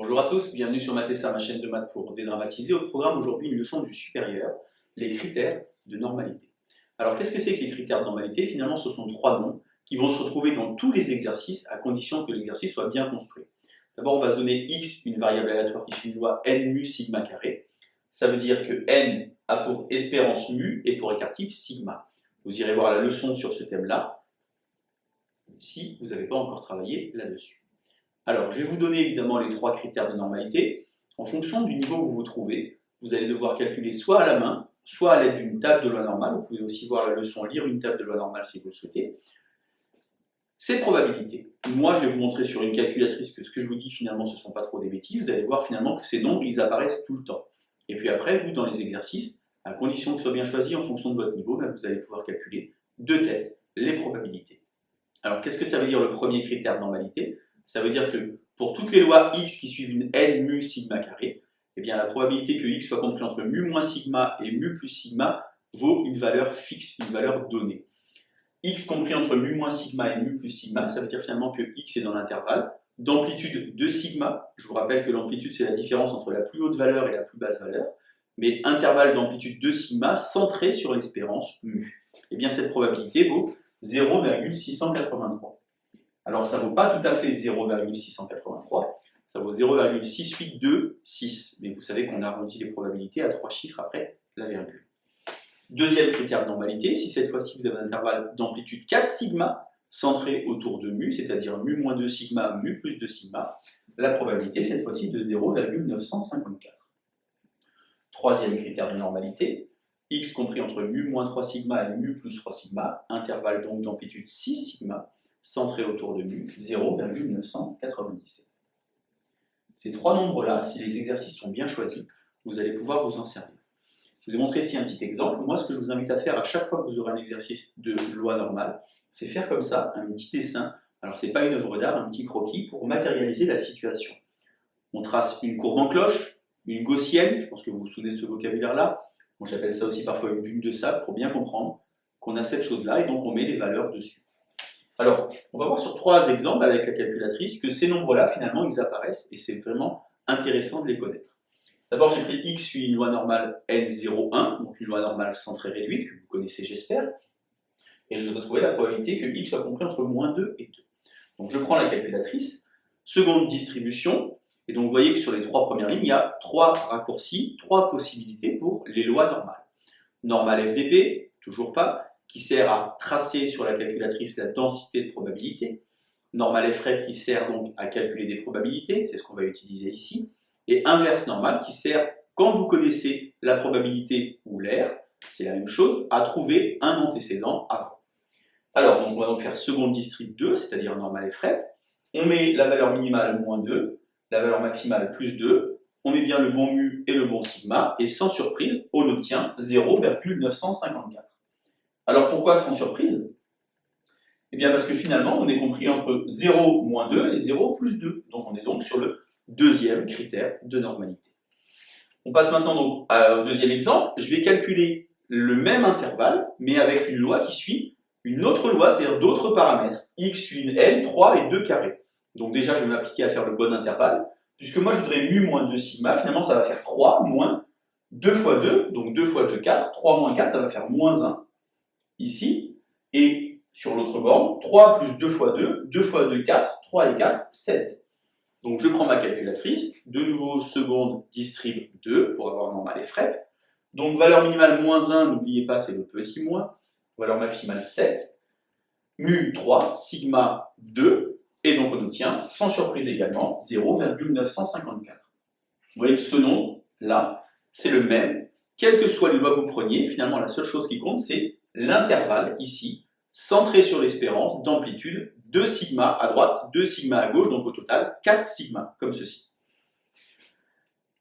Bonjour à tous, bienvenue sur Mathessa, ma chaîne de maths pour dédramatiser. Au programme aujourd'hui une leçon du supérieur, les critères de normalité. Alors qu'est-ce que c'est que les critères de normalité? Finalement ce sont trois noms qui vont se retrouver dans tous les exercices à condition que l'exercice soit bien construit. D'abord on va se donner x, une variable aléatoire qui suit une loi n mu sigma carré. Ça veut dire que n a pour espérance mu et pour écart type sigma. Vous irez voir la leçon sur ce thème-là si vous n'avez pas encore travaillé là-dessus. Alors, je vais vous donner évidemment les trois critères de normalité. En fonction du niveau où vous vous trouvez, vous allez devoir calculer soit à la main, soit à l'aide d'une table de loi normale. Vous pouvez aussi voir la leçon, lire une table de loi normale si vous le souhaitez. Ces probabilités. Moi, je vais vous montrer sur une calculatrice que ce que je vous dis, finalement, ce ne sont pas trop des bêtises. Vous allez voir finalement que ces nombres, ils apparaissent tout le temps. Et puis après, vous, dans les exercices, à condition que ce soit bien choisi en fonction de votre niveau, vous allez pouvoir calculer de tête les probabilités. Alors, qu'est-ce que ça veut dire le premier critère de normalité? Ça veut dire que pour toutes les lois x qui suivent une n mu sigma carré, eh bien la probabilité que x soit compris entre mu moins sigma et mu plus sigma vaut une valeur fixe, une valeur donnée. X compris entre mu moins sigma et mu plus sigma, ça veut dire finalement que x est dans l'intervalle d'amplitude de sigma. Je vous rappelle que l'amplitude c'est la différence entre la plus haute valeur et la plus basse valeur, mais intervalle d'amplitude de sigma centré sur l'espérance mu. Eh bien cette probabilité vaut 0,683. Alors ça ne vaut pas tout à fait 0,683, ça vaut 0,6826, mais vous savez qu'on arrondit les probabilités à trois chiffres après la virgule. Deuxième critère de normalité, si cette fois-ci vous avez un intervalle d'amplitude 4 sigma, centré autour de mu, c'est-à-dire mu moins 2 sigma, mu plus 2 sigma, la probabilité cette fois-ci de 0,954. Troisième critère de normalité, x compris entre mu moins 3 sigma et mu plus 3 sigma, intervalle donc d'amplitude 6 sigma, centré autour de mu, 0,997. Ces trois nombres-là, si les exercices sont bien choisis, vous allez pouvoir vous en servir. Je vous ai montré ici un petit exemple. Moi, ce que je vous invite à faire à chaque fois que vous aurez un exercice de loi normale, c'est faire comme ça, un petit dessin. Alors, ce n'est pas une œuvre d'art, un petit croquis pour matérialiser la situation. On trace une courbe en cloche, une gaussienne, je pense que vous vous souvenez de ce vocabulaire-là. Moi, j'appelle ça aussi parfois une dune de sable pour bien comprendre qu'on a cette chose-là et donc on met les valeurs dessus. Alors, on va voir sur trois exemples avec la calculatrice que ces nombres-là, finalement, ils apparaissent et c'est vraiment intéressant de les connaître. D'abord, j'ai pris x suit une loi normale n01, donc une loi normale centrée réduite, que vous connaissez, j'espère, et je vais retrouver la probabilité que x soit compris entre moins 2 et 2. Donc, je prends la calculatrice, seconde distribution, et donc vous voyez que sur les trois premières lignes, il y a trois raccourcis, trois possibilités pour les lois normales. Normale FDP, toujours pas, qui sert à tracer sur la calculatrice la densité de probabilité. Normale FREP qui sert donc à calculer des probabilités, c'est ce qu'on va utiliser ici. Et inverse normale qui sert, quand vous connaissez la probabilité ou l'aire, c'est la même chose, à trouver un antécédent avant. Alors, on va donc faire seconde distrib 2, c'est-à-dire normale FREP. On met la valeur minimale moins 2, la valeur maximale plus 2, on met bien le bon mu et le bon sigma, et sans surprise, on obtient 0,954. Alors pourquoi sans surprise? Eh bien parce que finalement on est compris entre 0 moins 2 et 0 plus 2. Donc on est donc sur le deuxième critère de normalité. On passe maintenant donc au deuxième exemple. Je vais calculer le même intervalle, mais avec une loi qui suit une autre loi, c'est-à-dire d'autres paramètres. X suit une n, 3 et 2 carrés. Donc déjà je vais m'appliquer à faire le bon intervalle. Puisque moi je voudrais mu moins 2 sigma, finalement ça va faire 3 moins 2 fois 2, donc 2 fois 2, 4. 3 moins 4, ça va faire moins 1. Ici, et sur l'autre borne, 3 plus 2 fois 2, 2 fois 2, 4, 3 et 4, 7. Donc je prends ma calculatrice, de nouveau seconde distrib 2 pour avoir normal et FREP. Donc valeur minimale moins 1, n'oubliez pas c'est le petit moins, valeur maximale 7, mu 3, sigma 2, et donc on obtient, sans surprise également, 0,954. Vous voyez que ce nombre-là, c'est le même, quelles que soient les lois que vous preniez, finalement la seule chose qui compte c'est l'intervalle ici, centré sur l'espérance d'amplitude 2 sigma à droite, 2 sigma à gauche, donc au total 4 sigma, comme ceci.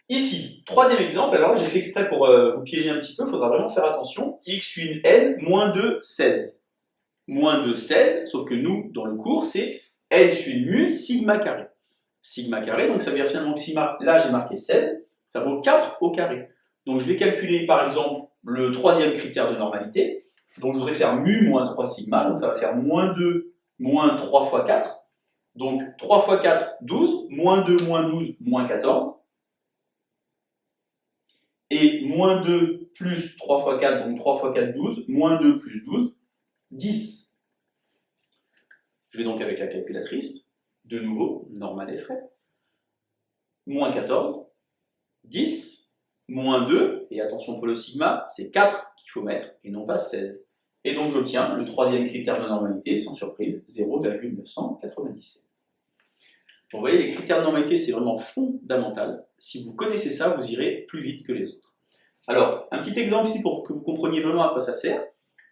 Ici, troisième exemple, alors j'ai fait exprès pour vous piéger un petit peu, il faudra vraiment faire attention, x suit une n, moins 2, 16. Moins 2, 16, sauf que nous, dans le cours, c'est n suit une mu sigma carré. Sigma carré, donc ça veut dire finalement que sigma, là j'ai marqué 16, ça vaut 4 au carré. Donc je vais calculer par exemple le troisième critère de normalité. Donc je voudrais faire mu moins 3 sigma, donc ça va faire moins 2 moins 3 fois 4. Donc 3 fois 4, 12, moins 2, moins 12, moins 14. Et moins 2 plus 3 fois 4, donc 3 fois 4, 12, moins 2 plus 12, 10. Je vais donc avec la calculatrice, de nouveau, normal et frais. Moins 14, 10, moins 2, et attention pour le sigma, c'est 4 qu'il faut mettre, et non pas 16. Et donc j'obtiens le troisième critère de normalité, sans surprise, 0,997. Vous voyez, les critères de normalité, c'est vraiment fondamental. Si vous connaissez ça, vous irez plus vite que les autres. Alors, un petit exemple ici pour que vous compreniez vraiment à quoi ça sert.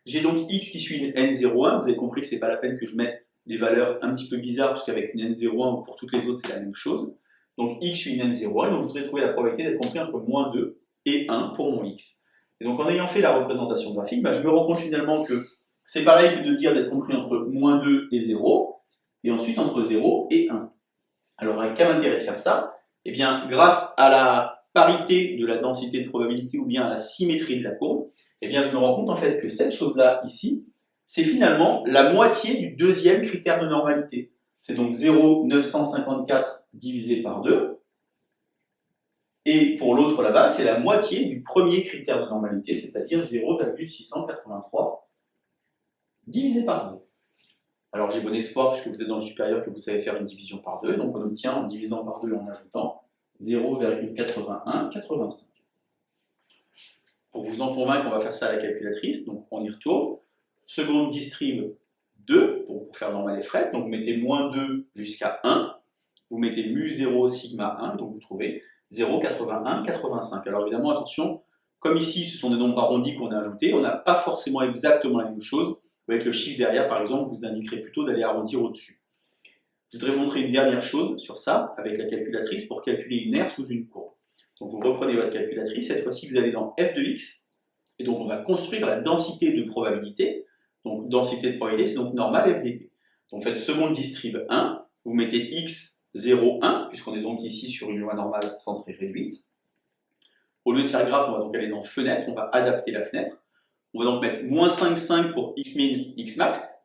J'ai donc x qui suit une n01. Vous avez compris que ce n'est pas la peine que je mette des valeurs un petit peu bizarres, parce qu'avec une n01 ou pour toutes les autres, c'est la même chose. Donc x suit une n01, et donc je voudrais trouver la probabilité d'être compris entre moins 2 et 1 pour mon x. Et donc en ayant fait la représentation graphique, je me rends compte finalement que c'est pareil que de dire d'être compris entre moins 2 et 0, et ensuite entre 0 et 1. Alors, quel intérêt de faire ça? Eh bien, grâce à la parité de la densité de probabilité ou bien à la symétrie de la courbe, eh bien, je me rends compte en fait que cette chose-là, ici, c'est finalement la moitié du deuxième critère de normalité. C'est donc 0,954 divisé par 2. Et pour l'autre là-bas, c'est la moitié du premier critère de normalité, c'est-à-dire 0,683 divisé par 2. Alors j'ai bon espoir, puisque vous êtes dans le supérieur, que vous savez faire une division par 2. Donc on obtient, en divisant par 2 et en ajoutant, 0,8185. Pour vous en convaincre, on va faire ça à la calculatrice. Donc on y retourne. Seconde distrib 2, pour faire normal et frais. Donc vous mettez moins 2 jusqu'à 1. Vous mettez mu 0 sigma 1. Donc vous trouvez 0,8185. Alors évidemment, attention, comme ici ce sont des nombres arrondis qu'on a ajoutés, on n'a pas forcément exactement la même chose. Avec le chiffre derrière, par exemple, vous indiquerez plutôt d'aller arrondir au-dessus. Je voudrais vous montrer une dernière chose sur ça, avec la calculatrice, pour calculer une aire sous une courbe. Donc vous reprenez votre calculatrice, cette fois-ci vous allez dans f de x, et donc on va construire la densité de probabilité. Donc densité de probabilité, c'est donc normal FDP. Donc faites seconde distrib 1, vous mettez x 0, 1, puisqu'on est donc ici sur une loi normale centrée réduite. Au lieu de faire graphe, on va donc aller dans fenêtre, on va adapter la fenêtre. On va donc mettre moins 5, 5 pour x min, x max.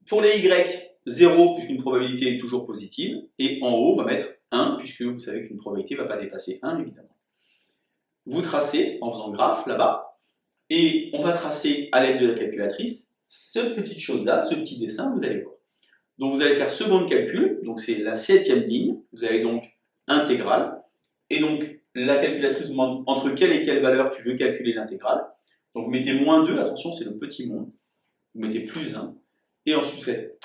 Pour les y, 0 puisqu'une probabilité est toujours positive. Et en haut, on va mettre 1 puisque vous savez qu'une probabilité ne va pas dépasser 1 évidemment. Vous tracez en faisant graphe là-bas. Et on va tracer à l'aide de la calculatrice cette petite chose-là, ce petit dessin, vous allez voir. Donc vous allez faire seconde calcul, donc c'est la 7e ligne. Vous avez donc intégrale. Et donc la calculatrice vous demande entre quelle et quelle valeur tu veux calculer l'intégrale. Donc vous mettez moins 2, attention c'est le petit monde, vous mettez plus 1, et ensuite vous faites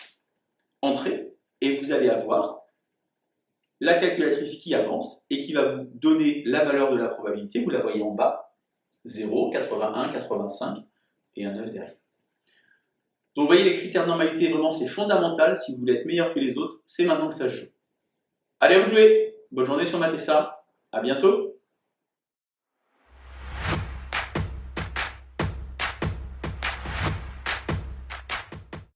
entrée, et vous allez avoir la calculatrice qui avance, et qui va vous donner la valeur de la probabilité, vous la voyez en bas, 0, 81, 85, et un 9 derrière. Donc vous voyez les critères de normalité, vraiment c'est fondamental, si vous voulez être meilleur que les autres, c'est maintenant que ça se joue. Allez à vous de jouer, bonne journée sur Matessa, à bientôt.